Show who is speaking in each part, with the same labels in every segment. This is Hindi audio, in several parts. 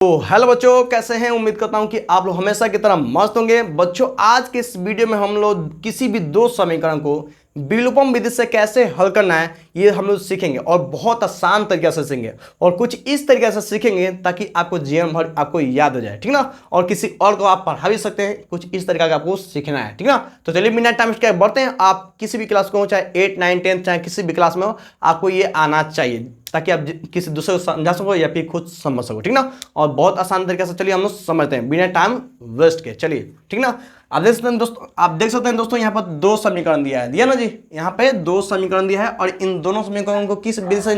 Speaker 1: तो हेलो बच्चों, कैसे हैं। उम्मीद करता हूं कि आप लोग हमेशा की तरह मस्त होंगे। बच्चों, आज के इस वीडियो में हम लोग किसी भी दो समीकरण को विलोपन विधि से कैसे हल करना है ये हम लोग सीखेंगे और बहुत आसान तरीके से सीखेंगे और कुछ इस तरीके से सीखेंगे ताकि आपको जीवन भर आपको याद हो जाए, ठीक ना। और किसी और को आप पढ़ा भी सकते हैं। कुछ इस तरीके का आपको सीखना है, ठीक ना। तो चलिए बिना टाइम वेस्ट किए बढ़ते हैं। आप किसी भी क्लास को हो, चाहे 8, 9, 10 चाहे किसी भी क्लास में हो, आपको ये आना चाहिए ताकि आप किसी दूसरे को समझा सको या फिर खुद समझ सको, ठीक ना। और बहुत आसान तरीके से चलिए हम लोग समझते हैं बिना टाइम वेस्ट के। चलिए, ठीक ना। आप देख सकते हैं दोस्तों, यहाँ पर दो समीकरण दिया ना जी। यहाँ पे दो समीकरण दिया है और इन दोनों समीकरणों को किस विधि से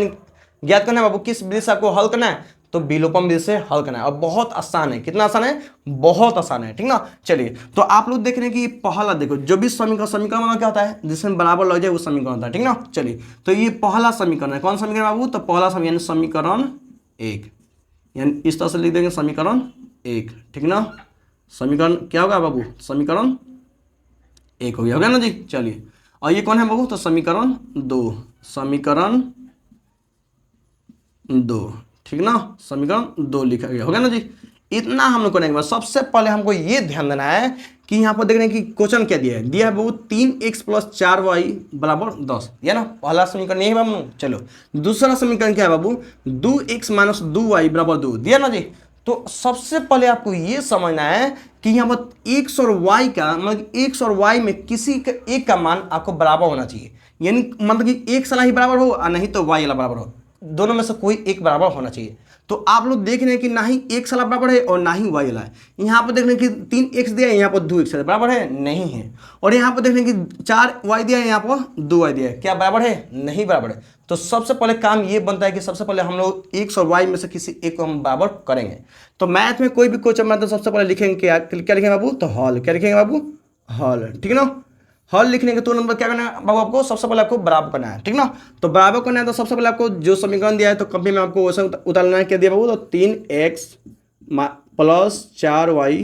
Speaker 1: ज्ञात करना है बाबू, किस विधि से आपको हल करना है, तो विलोपन विधि से हल करना है। और बहुत आसान है। कितना आसान है? बहुत आसान है, ठीक ना। चलिए, तो आप लोग देख रहे हैं कि पहला देखो, जो भी समीकरण में क्या होता है, जिसमें बराबर लग जाए वो समीकरण होता है, ठीक ना। चलिए, तो ये पहला समीकरण है। कौन समीकरण बाबू? तो पहला समीकरण एक, यानी इस तरह से लिख देंगे समीकरण एक, ठीक ना। समीकरण क्या होगा बाबू? समीकरण एक हो गया ना जी। चलिए, और ये कौन है बाबू? तो समीकरण दो, ठीक ना। समीकरण दो लिखा गया, हो गया ना जी। इतना हम लोग करने के बाद सबसे पहले हमको ये ध्यान देना है कि यहाँ पर देख रहे हैं कि क्वेश्चन क्या दिया है बाबू, 3x + 4y = 10, या ना। पहला समीकरण यही बाबू। चलो, दूसरा समीकरण क्या है बाबू? 2x - 2y = 2 दिया ना जी। तो सबसे पहले आपको ये समझना है कि यहाँ पर x और y का मतलब x और y में किसी का एक का मान आपको बराबर होना चाहिए। यानी मतलब कि एक साला ही बराबर हो और नहीं तो y वाला बराबर हो, दोनों में से कोई एक बराबर होना चाहिए। तो आप लोग देख रहे हैं कि ना ही एक साला बराबर है और ना ही y वाला है। यहाँ पर देख रहे हैं कि 3x दिया है, यहाँ पर 2x बराबर है, नहीं है। और यहाँ पर देख रहे हैं कि 4y दिया है, यहाँ पर 2y दिया है, क्या बराबर है? नहीं बराबर है। तो सबसे पहले काम ये बनता है कि सबसे पहले हम लोग x और y में से किसी एक को हम बराबर करेंगे। तो मैथ में कोई भी क्वेश्चन में तो सबसे पहले लिखेंगे क्या लिखेंगे बाबू? तो हल। क्या लिखेंगे बाबू? हल, ठीक ना। हल लिखने के तो नंबर क्या करना है बाबू? आपको सबसे पहले आपको बराबर करना है, ठीक ना। तो बराबर करना है तो सबसे पहले आपको जो समीकरण दिया है तो कॉपी में आपको वैसे उतारना है। क्या दिया बाबू? तो 3x + 4y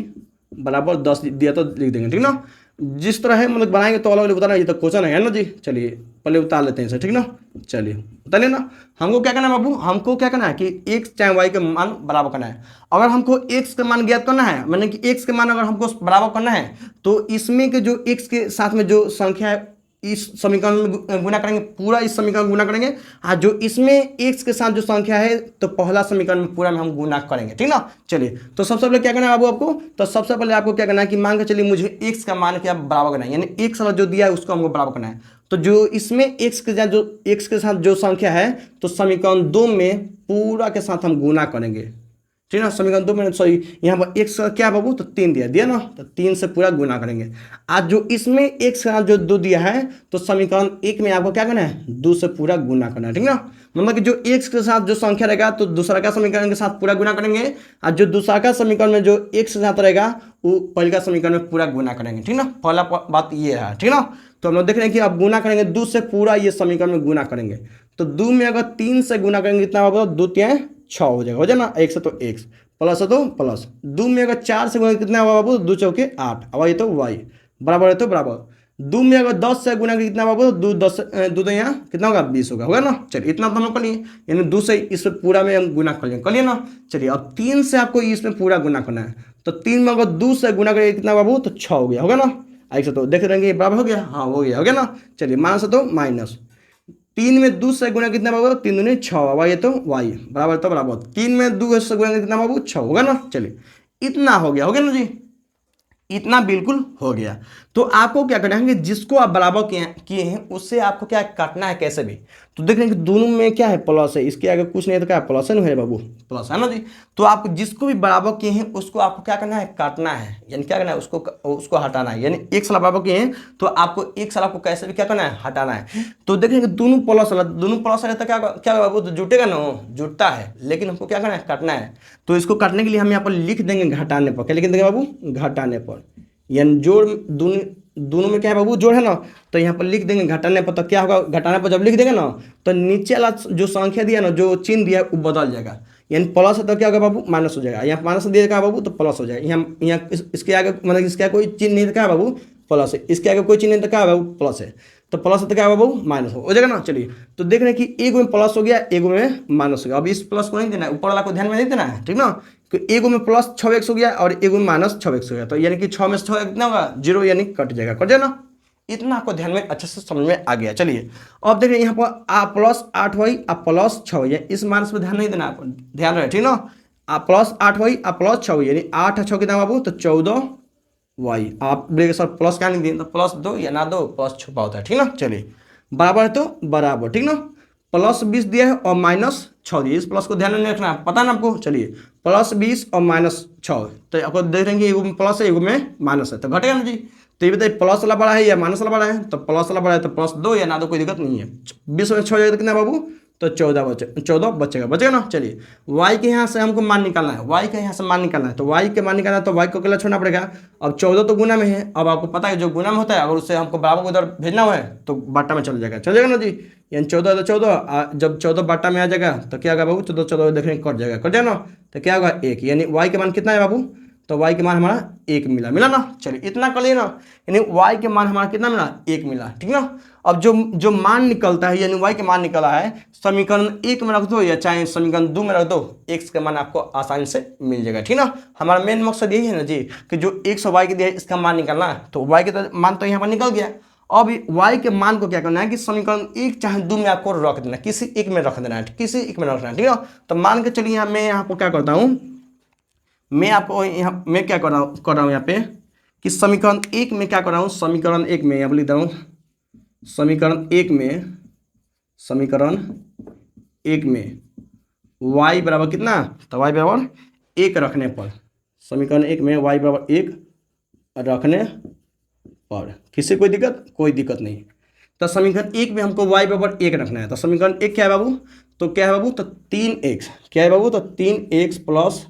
Speaker 1: = 10 दिया तो लिख देंगे, ठीक ना। जिस तरह है मतलब बनाएंगे तो अलग अलग उतारना। ये तो क्वेश्चन है ना जी। चलिए पहले उतार लेते हैं इसे, ठीक ना। चलिए उतार लेना। हमको क्या करना है बाबू? हमको क्या करना है कि x चाहे y के मान बराबर करना है। अगर हमको x का मान ज्ञात करना है, मैंने कि x के मान अगर हमको बराबर करना है तो इसमें के जो x के साथ में जो संख्या है इस समीकरण में गुना करेंगे, पूरा इस समीकरण में गुना करेंगे। और जो इसमें x के साथ जो संख्या है तो पहला समीकरण में पूरा में हम गुना करेंगे, ठीक ना। चलिए, तो सबसे पहले क्या करना है बाबू आपको? तो सबसे पहले आपको क्या करना है कि मान के चलिए मुझे x का मान क्या बराबर करना है, यानी x वाला जो दिया है उसको हमको बराबर करना है। तो जो इसमें x के साथ जो संख्या है तो समीकरण 2 में पूरा के साथ हम गुना करेंगे, ठीक ना। समीकरण 2 में सॉरी यहाँ पर x का क्या बाबू? तो 3 दिया ना। तो 3 से पूरा गुना करेंगे। आज जो इसमें x का जो 2 दिया है तो समीकरण 1 में आपको क्या करना है? 2 से पूरा गुना करना है, ठीक ना। मतलब कि जो x के साथ जो संख्या रहेगा तो दूसरा का समीकरण के साथ पूरा गुना करेंगे, और जो दूसरा का समीकरण में जो x के साथ रहेगा वो पहले का समीकरण में पूरा गुना करेंगे, ठीक ना। पहला बात ये है, ठीक ना। तो हम लोग देख रहे हैं कि अब गुना करेंगे 2 से पूरा ये समीकरण में गुना करेंगे। तो 2 में अगर 3 से गुना करेंगे कितना होगा? 2 3 6 हो जाएगा, हो जाए ना। 1 से तो x प्लस है तो प्लस। 2 में अगर 4 से गुना कितना होगा बाबू? 2 चौके 8, अब ये तो y बराबर है तो बराबर। 2 में अगर 10 से गुना कितना बाबू? 2 10 2 तो यहाँ कितना होगा? 20 होगा ना। चलिए इतना तो हम लोग कर लिए, यानी 2 से इस पूरा में हम गुना कर लिए ना। चलिए अब 3 से आपको इसमें पूरा गुना करना है। तो 3 में अगर 2 से गुना करिए कितना बाबू? तो 6 हो गया, होगा ना। एक से तो देख रहेंगे बराबर हो गया, हाँ हो गया ना। चलिए माइनस है तो माइनस। 3 में 2 से गुना कितना बाबू? 3 दूनी 6, वाई तो वाई बराबर तो बराबर। 3 में 2 से गुना कितना बाबू? 6 होगा ना। चलिए इतना हो गया ना जी। इतना बिल्कुल हो गया। तो आपको क्या करना है कि जिसको आप बराबर किए हैं उससे आपको क्या काटना है कैसे भी। तो देख रहे हैं कि दोनों में क्या है? प्लस है, इसके आगे कुछ नहीं है तो क्या प्लस है बाबू? प्लस है ना जी। तो आप जिसको भी बराबर किए हैं उसको आपको क्या करना है? काटना है, यानी क्या करना है? उसको हटाना है। यानी एक साल बराबर किए हैं तो आपको एक साल आपको कैसे भी क्या करना है? हटाना है। तो देखेंगे दोनों प्लस वाला तो क्या बाबू? तो जुटेगा ना, जुटता है, लेकिन हमको क्या करना है? काटना है। तो इसको काटने के लिए हम यहाँ पर लिख देंगे घटाने पर। क्या लिख देंगे बाबू? घटाने पर। यानी जोड़ दोनों में क्या है बाबू? जोड़ है ना। तो यहाँ पर लिख देंगे घटाने पर। तो क्या होगा? घटाने पर जब लिख देंगे ना तो नीचे वाला जो संख्या दिया ना, जो चिन्ह दिया वो बदल जाएगा। यानी प्लस है तो क्या होगा बाबू? माइनस हो जाएगा। यहाँ माइनस दिया क्या बाबू? तो प्लस हो जाएगा। यहाँ इसके आगे मतलब इसके आगे कोई चिन्ह नहीं था क्या बाबू? प्लस है। इसके आगे कोई चिन्ह नहीं था क्या बाबू? प्लस है। तो प्लस है तो क्या होगा बाबू? माइनस हो जाएगा ना। चलिए, तो देख रहे हैं कि एक में प्लस हो गया, एक में माइनस हो गया। अब इस प्लस को नहीं देना है, ऊपर वाला को ध्यान में नहीं देना है, ठीक ना। कि एगो में प्लस 6x हो गया और एगो में माइनस 6x हो गया, तो यानी कि 6 में से 6 कितना होगा 0, यानी कट जाएगा, कट जाए ना। इतना आपको ध्यान में अच्छे से समझ में आ गया। चलिए अब देखिए यहाँ पर आ प्लस 8y आ प्लस 6y, इस मान पर ध्यान नहीं देना, आपको ध्यान रहे, ठीक ना। आ प्लस 8y आ प्लस 6y, यानी 8 6 कितना बाबू, तो 14y। आप बोलेंगे सर प्लस क्या नहीं दिए, तो प्लस 2 या ना 2 प्लस छुपा होता है, ठीक ना। चलिए बराबर है तो बराबर, ठीक ना। प्लस 20 दिया है और माइनस 6 दिया, इस प्लस को ध्यान में नहीं रखना, पता ना आपको। चलिए प्लस 20 और माइनस 6, तो आपको देख रहे हैं एगो में प्लस है एगो में माइनस है, तो घटेगा ना जी। तो ये बताइए प्लस वाला बड़ा है या माइनस वाला बड़ा है, तो प्लस वाला बड़ा है, तो प्लस 2 या ना 2 कोई दिक्कत नहीं है। 20 में 6 जाएगा तो कितना बाबू, तो 14 बचेगा ना। चलिए y के यहाँ से हमको मान निकालना है, y के यहाँ से मान निकालना है, तो y के मान निकालना है तो y को अकेला छोड़ना पड़ेगा। अब 14 तो गुना में है, अब आपको पता है जो गुना में होता है अगर उससे हमको बराबर को उधर भेजना है तो बाटा में चल जाएगा ना जी। यानी 14 तो 14, जब 14 बाटा में आ जाएगा तो क्या होगा बाबू, 14 देखने कट जाएगा ना, तो क्या होगा 1, यानी y के मान कितना है बाबू, तो y के मान हमारा 1 मिला ना। चलिए इतना कर लिए ना, यानी y के मान हमारा कितना मिला, 1 मिला, ठीक ना। अब जो मान निकलता है यानी y के मान निकला है, समीकरण 1 में रख दो या चाहे समीकरण 2 में रख दो, x के मान आपको आसानी से मिल जाएगा, ठीक ना। हमारा मेन मकसद यही है ना जी कि जो x और y के दिया है इसका मान निकालना है, तो y के तो मान तो यहाँ पर निकल गया। अब y के मान को क्या करना है कि समीकरण 1 चाहे 2 में आपको रख देना, किसी एक में रख देना है, किसी एक में रखना है, ठीक है। तो मान के चलिए मैं यहाँ पर क्या करता हूँ, मैं आपको यहाँ मैं क्या कर रहा हूँ यहाँ पे कि समीकरण 1 में क्या कर रहा हूँ, समीकरण 1 में यहाँ पर लिख रहा हूँ, समीकरण 1 में y बराबर कितना, तो y बराबर 1 रखने पर, समीकरण 1 में y बराबर 1 रखने पर किसी कोई दिक्कत नहीं। तो समीकरण 1 में हमको y बराबर 1 रखना है, तो समीकरण 1 क्या है बाबू, तो क्या है बाबू, तो 3x, क्या है बाबू, तो 3x प्लस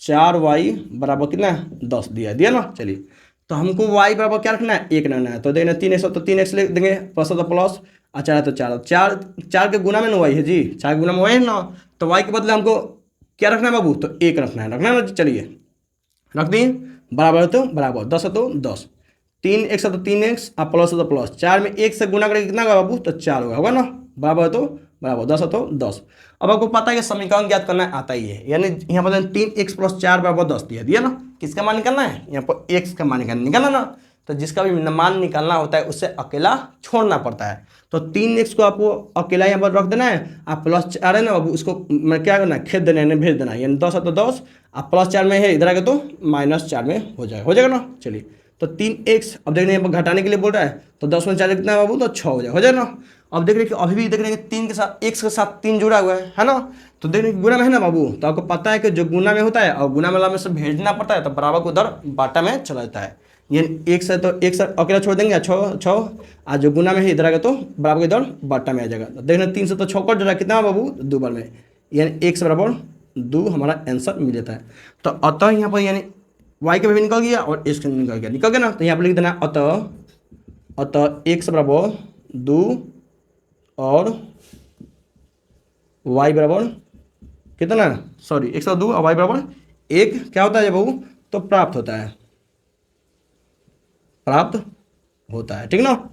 Speaker 1: 4y बराबर कितना 10 दिया ना। चलिए तो हमको y बराबर क्या रखना है, 1 रखना है, तो देखना 3x तो 3x लिख देंगे, प्लस तो प्लस, अच्छा है तो 4 के गुना में ना y है जी, 4 के गुना में y है ना, तो y के बदले हमको क्या रखना है बाबू, तो 1 रखना है ना। चलिए रख दिए, बराबर है तो बराबर, 10 है तो 10, 3x है तो 3x, आप प्लस है तो प्लस, 4 में 1 से गुना करके कितना होगा बाबू, तो 4 होगा ना, बराबर है तो बराबर, 10 है तो 10। अब आपको पता है कि समीकरण ज्ञात करना आता ही है, यानी यहाँ पर 3x प्लस 4 बराबर 10 दिया ना। किसका मान निकालना है, यहाँ पर x का मान निकालना ना, तो जिसका भी मान निकालना होता है उससे अकेला छोड़ना पड़ता है। तो 3x को आपको अकेला यहाँ पर रख देना है, आप प्लस 4 है ना बाबू, उसको क्या करना है, खेद देना है, भेज देना है, यानी 10 है तो 10, आप प्लस 4 में है इधर आगे तो माइनस 4 में हो जाएगा ना। चलिए तो 3x, अब देख रहे हैं घटाने के लिए बोल रहा है, तो 10 में 4 कितना है बाबू, तो 6 हो जाए ना। अब देख रहे हैं कि अभी भी देख रहे हैं कि 3 के साथ x के साथ 3 जुड़ा हुआ है ना, तो देख रहे हैं गुना में है ना बाबू, तो आपको पता है कि जो गुना में होता है और गुना में से भेजना पड़ता है, तो बराबर को उधर बाटा में चला जाता है, यानी 1 से तो 1 से अकेला छोड़ देंगे, 6 आज जो गुना में है इधर आगे तो बराबर को इधर बाटा में आ जाएगा। तो देख रहे हैं 3 से तो 6 कट जाएगा, कितना बाबू, 2 बार में, यानी 1 से बराबर 2 हमारा आंसर मिल जाता है। तो अतः यहाँ पर यानी y के भी निकल गया और x का निकल गया ना, तो यहाँ पर लिख देना अतः x बराबर 2 और y बराबर कितना, सॉरी x बराबर 2 और y बराबर 1 क्या होता है बाबू, तो प्राप्त होता है, ठीक ना।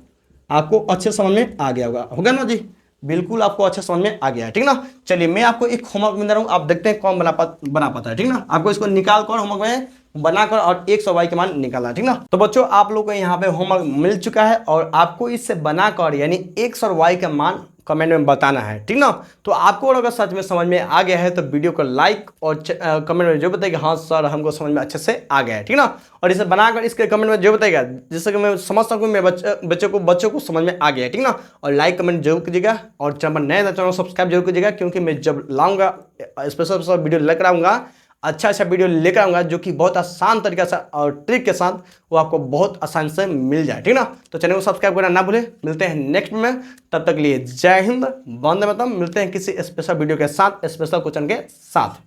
Speaker 1: आपको अच्छे समझ में आ गया होगा ना जी, बिल्कुल आपको अच्छे समझ में आ गया है, ठीक ना। चलिए मैं आपको एक होमवर्क में दे रहा हूँ, आप देखते हैं कौन बना पाता है, ठीक ना। आपको इसको निकाल कर होमवर्क में बनाकर और x और y के मान निकालना है, ठीक ना। तो बच्चों आप लोग को यहाँ पे होमवर्क मिल चुका है और आपको इससे बनाकर यानी x और y का मान कमेंट में बताना है, ठीक ना। तो आपको अगर सच में समझ में आ गया है तो वीडियो को लाइक और कमेंट में जो बताइएगा हाँ सर हमको समझ में अच्छे से आ गया है, ठीक ना। और इसे बनाकर इसके कमेंट में जो बताइएगा जिससे कि मैं समझ सकूँ मैं बच्चों को समझ में आ गया है, ठीक ना। और लाइक कमेंट जरूर कीजिएगा और चैनल पर नए चैनल सब्सक्राइब जरूर कीजिएगा, क्योंकि मैं जब लाऊंगा स्पेशल वीडियो लेकर आऊँगा, अच्छा वीडियो लेकर आऊँगा जो कि बहुत आसान तरीके से और ट्रिक के साथ वो आपको बहुत आसान से मिल जाए, ठीक ना। तो चैनल को सब्सक्राइब करना ना भूलें। मिलते हैं नेक्स्ट में, तब तक लिए जय हिंद, वंदे मातरम। मिलते हैं किसी स्पेशल वीडियो के साथ, स्पेशल क्वेश्चन के साथ।